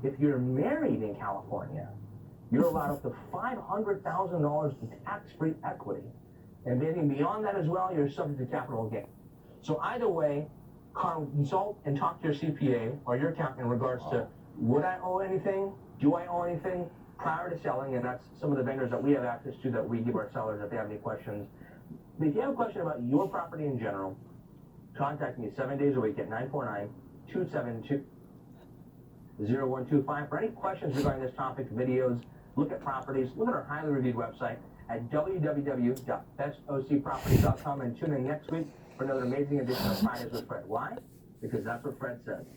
If you're married in California, you're allowed up to $500,000 in tax-free equity. And anything beyond that as well, you're subject to capital gain. So either way, consult and talk to your CPA or your accountant in regards to, would I owe anything? Do I owe anything prior to selling? And that's some of the vendors that we have access to that we give our sellers if they have any questions. If you have a question about your property in general, contact me 7 days a week at 949-272-0125. For any questions regarding this topic, videos, look at properties, look at our highly reviewed website at www.bestocproperties.com, and tune in next week for another amazing edition of Fridays with Fred. Why? Because that's what Fred said.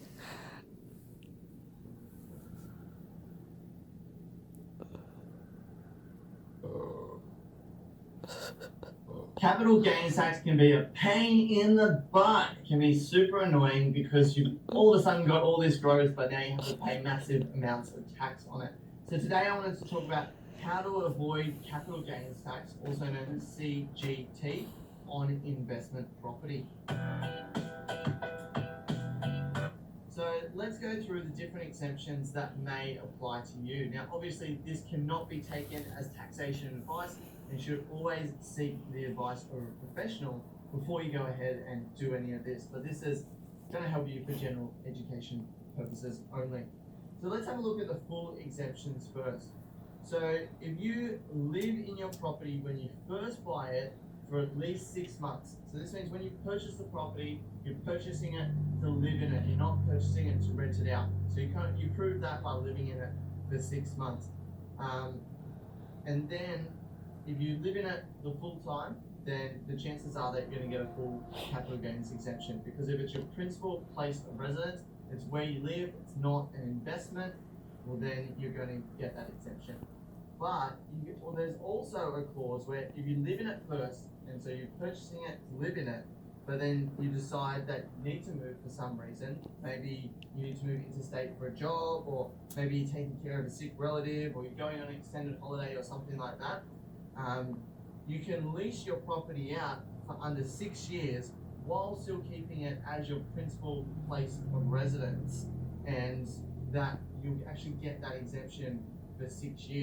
Capital gains tax can be a pain in the butt. It can be super annoying because you all of a sudden got all this growth, but now you have to pay massive amounts of tax on it. So today I wanted to talk about how to avoid capital gains tax, also known as CGT, on investment property. So let's go through the different exemptions that may apply to you. Now, obviously, this cannot be taken as taxation advice, and you should always seek the advice of a professional before you go ahead and do any of this. But this is going to help you for general education purposes only. So let's have a look at the full exemptions first. So if you live in your property when you first buy it for at least 6 months, so this means when you purchase the property, you're purchasing it to live in it. You're not purchasing it to rent it out. So you prove that by living in it for 6 months. And then if you live in it the full time, then the chances are that you're going to get a full capital gains exemption, because if it's your principal place of residence, it's where you live, it's not an investment, well then you're going to get that exemption. But there's also a clause where if you live in it first, and so you're purchasing it to live in it, but then you decide that you need to move for some reason, maybe you need to move interstate for a job, or maybe you're taking care of a sick relative, or you're going on an extended holiday or something like that, you can lease your property out for under 6 years while still keeping it as your principal place of residence, and that you actually get that exemption for 6 years.